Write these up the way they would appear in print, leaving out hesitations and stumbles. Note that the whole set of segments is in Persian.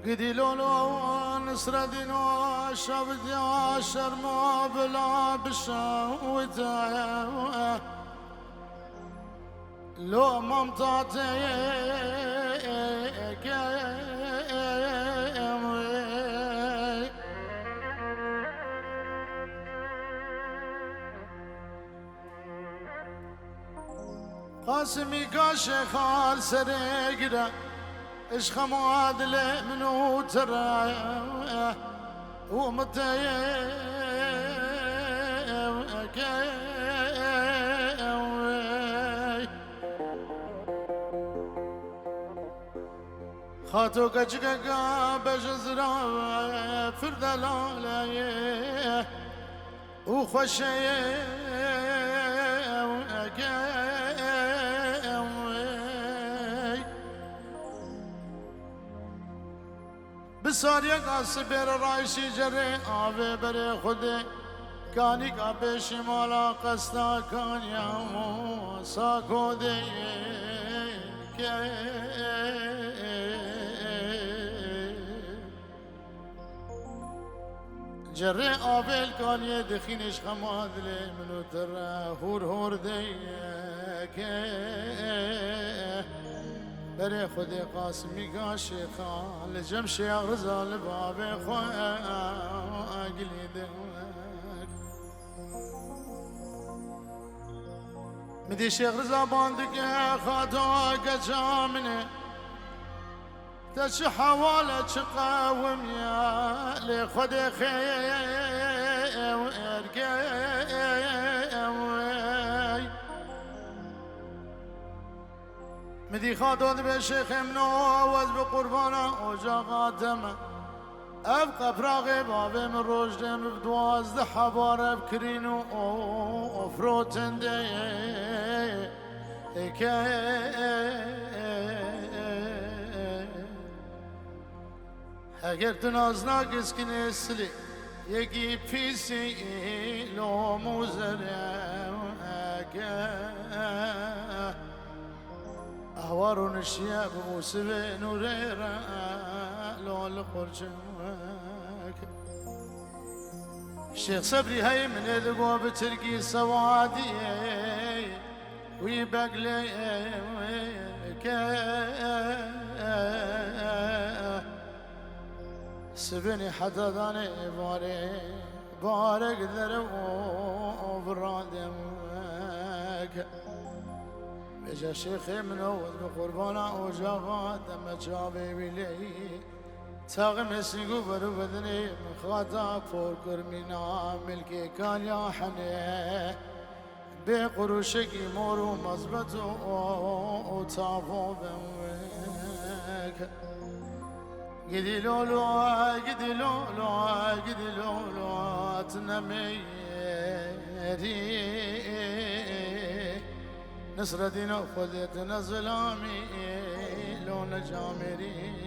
قدي لولو نصر دينو شبدي عشر ما بلا بشوته لو ممتعتي قاسمي كاشي خال سريقنا اش خماد منو ترى ومتى خاتو كجكا بجزرا فردلالا وخشي بساريا قاسبير رايشي جري آوه بري خودي كاني كابي شمالا قستا كان يامو ساكو دي جري آوه الكاني دخينش خماد لي منو ترى هور دي بري خودي قاسمي قاشي خال جمشي غزال بابي خويا قليدك مدي شيخ رزا باندك خاتو قجامني تش حوالة قاوم يا لي خودي خير مدي خاطون بشيخ منوز بقربانا وجا قاتمه ابقى فراغي بابي من روجدم بدواز حبار بكرينو وفروتن دي اگر تنازنا كسكن اسلي يجي بيسي لو مزرع أهوار الشياب موسبين وريرا لو القرجمك الشيخ صبري هاي من القوا بترقي سوادي ويبقلي سبني حتى ذاني بارك ذرو برادمك بجا شيخي منوذ بقربانا وجاغات اما جابي بلي تاغمس قبر بذني من خاتك فوكر منا ملكي كان يا حني بقروشك يمور ومزبط وطافو بمك قدي لولو قدي لولو قدي لولو تنمي نصر دينو خذيتنا ظلامي لون جامري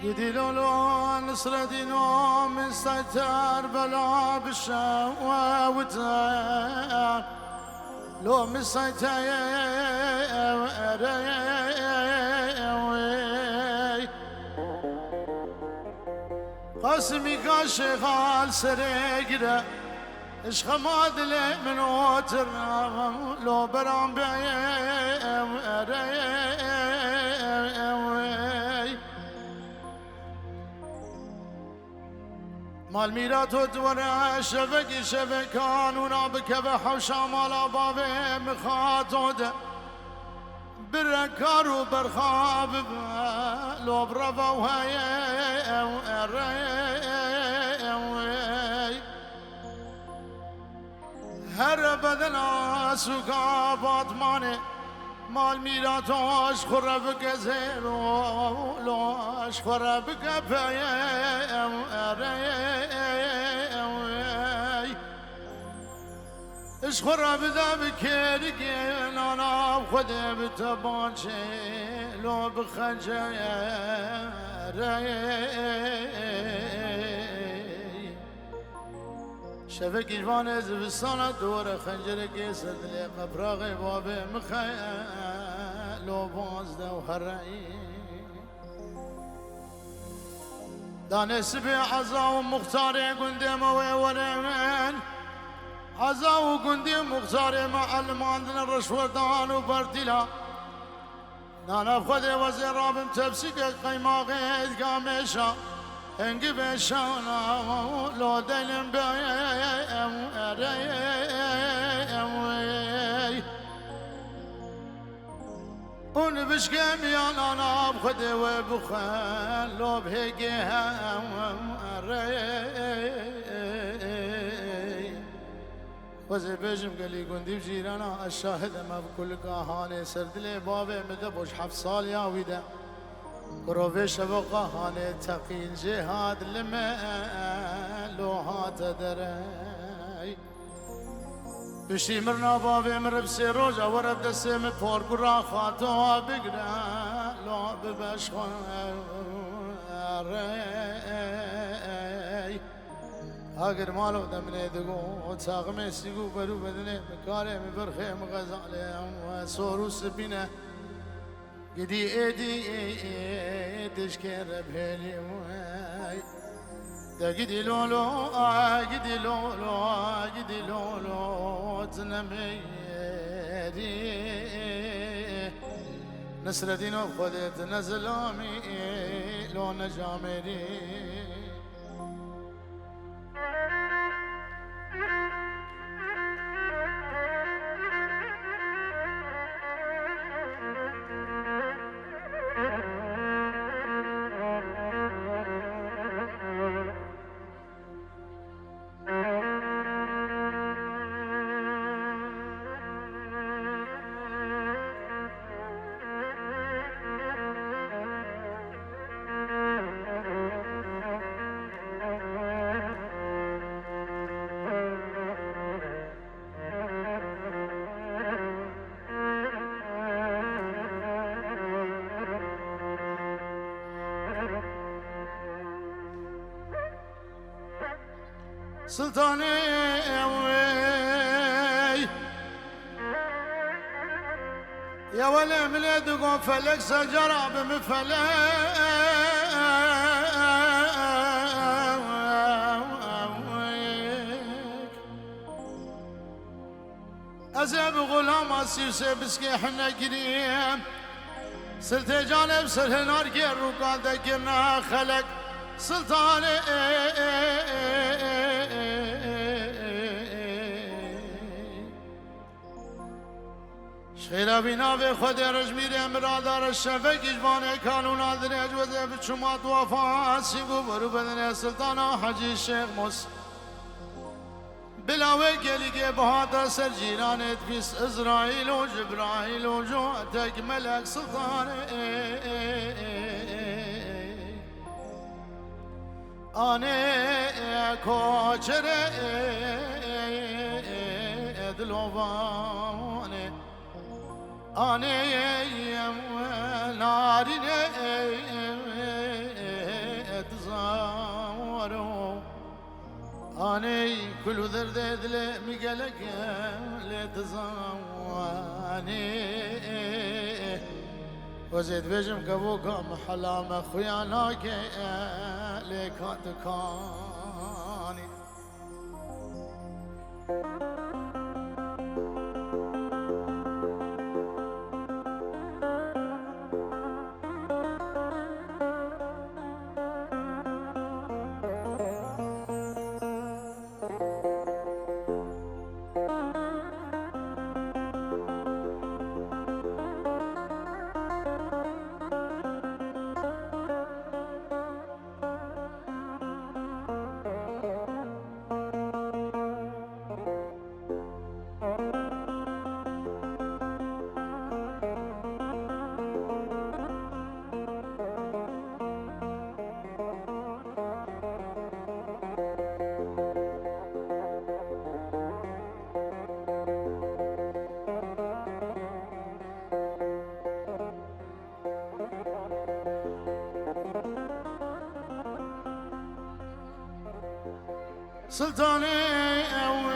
قدي لولو نصر دينو من ستار بلا بالشوا وتار لو من ستار قاسمی که شغال سرگره عشق ما دل من وتر لو برام مال ميرات ودورا شبكان ونابك بحوشا مالا بابي مخاطود بركار وبرخاب لو برفا وهاي هر بدنا سوكا باطماني مال ميرات اشخر بك زيرو لو اشخر بك اشخر بذا بكيرك انا بخذ بتبانشي لو بخنجر شفك جوان زبستان دور خنجرك سدلي قبراغي بابي مخيا لو بازده وهرعي دانس بعزا ومختاري قندم وورمن عزا وقندم مختاري مع الماندن الرشوردان وبرتلا نانا بخذ وزير رابم تبسك قيماغي قامشا انقي بشانا لو دلم ونبشكم يا انا بخذ وبخل لو بهيقها وزي بيجم قال لي قندي بجيرانا الشاهد ما بكل كهانه سرد لي بابي مدبوش حفصال يا ويدا كروفي شبقة هاني تقيل جهاد لما لو هات دري بشي مرنا بابي مرب سيروجا ورب دسم فور قرا خاتو بقرا لو ببشخون اگر مالو دمني دقو وتاغمي سيقو برو بدني مكاري مبرخي مغزالي وسورو سبينه قدي ايدي تشكر بهلي واي دا قدي لولو قدي لولو قدي لولو تنميري نسر دينو خذت نزلامي لو نجامري سلطاني يا ولي مليد قوم فلك سجرة بمفلك أزيب غلام أسيوسي بسكي حنا قريم سلتي جانب سلح نار كير رقادة كنا خلق سلطاني شخيرا بنا في خود رجمير امرادار الشفق اجبان كانون آدرج وزيب چمات وفا سيقو برو بدن سلطانا حجي الشيخ موس بلاوي قلي کے بہادر سر جيرانت بيس اسرائيل وجبرائيل وجوعتك ملك سلطان آنه کوچر دلوانه آنه نارینه تزارو آنه کلو درد دل میگلک لتزانه وزيد بجم كبوكا محلام خياناك ليك دكاني سلطاني اوي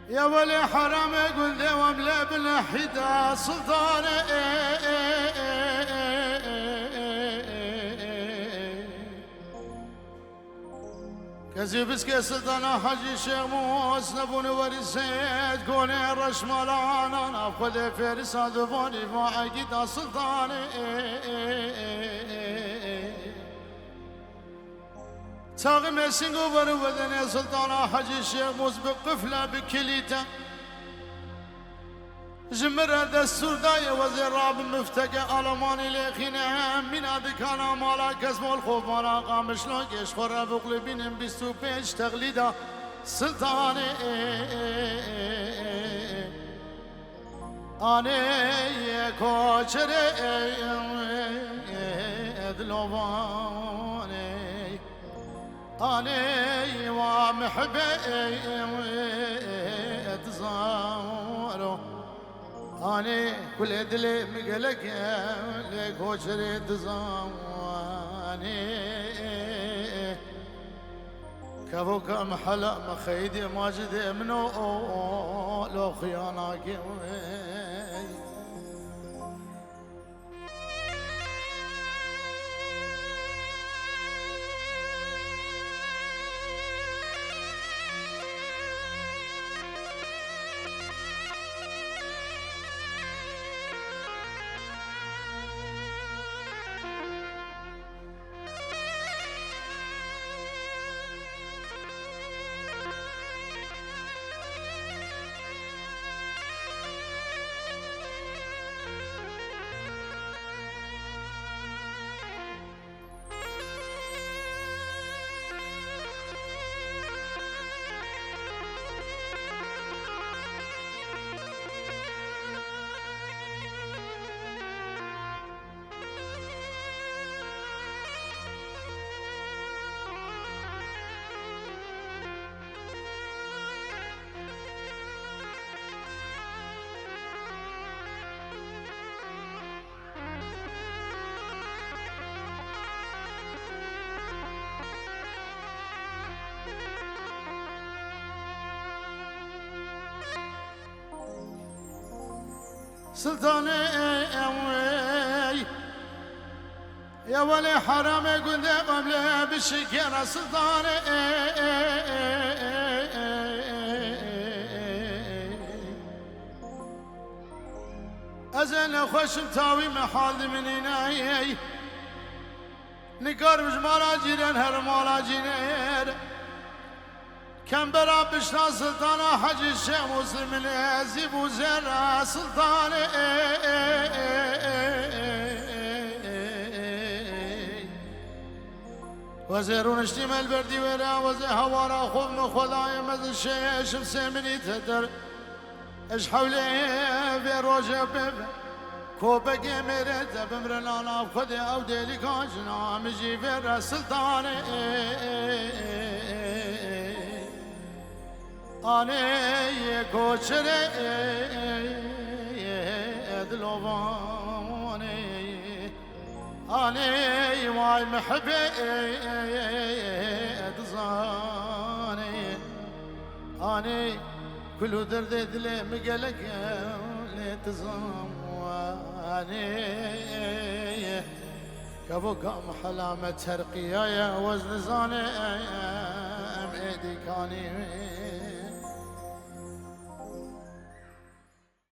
يا ولي حرام قل دوام لا بالحدا سلطاني كزيبسكي سلطانة حجي شيموس نبوني ورسيت كوني رش مالانا ناخذ فارسة دفوني فاعقيد سلطاني تاغي مسنقو برودني سلطانة حجي الشيخ موس بقفلة بكليته جمرة دستور داية وزير راب مفتقى ألماني ليخينا من هذيك أنا مالا كسم الخوف مالا قام شلون يشخر بقلبين بستو بيش تغليدا سلطاني أنا كوشري دلواني أنا ومحبي تزارو أنا كل دلي مقلق لك وشري تزاني كفوك محلا مخيدي ماجد منو لو خياناك سلطاني يا ولي حرام قدام املا بالشكيرة سلطاني ازل خوش متاوي محال من هناي نقار مش مالا جيران هر مالا جينير كم برا بشنا سلطانة حجي الشيخ مسلم الازيب وزرع سلطاني وزيرون اشتمال بردي ورا وزي هوارا خوف مخوضايا مز الشيش بسيمني تدر اش حولي في روجة بيبا كوبا جيميرت بمرلانا بخدي او ديلي كاجنا مجي في سلطاني أنا كوشري دلواني أنا واي محبي تزاني أنا كل درد دلي مقلق اللي تزمواني كابو قام حلامة ترقية وزن زاني ايدي كاني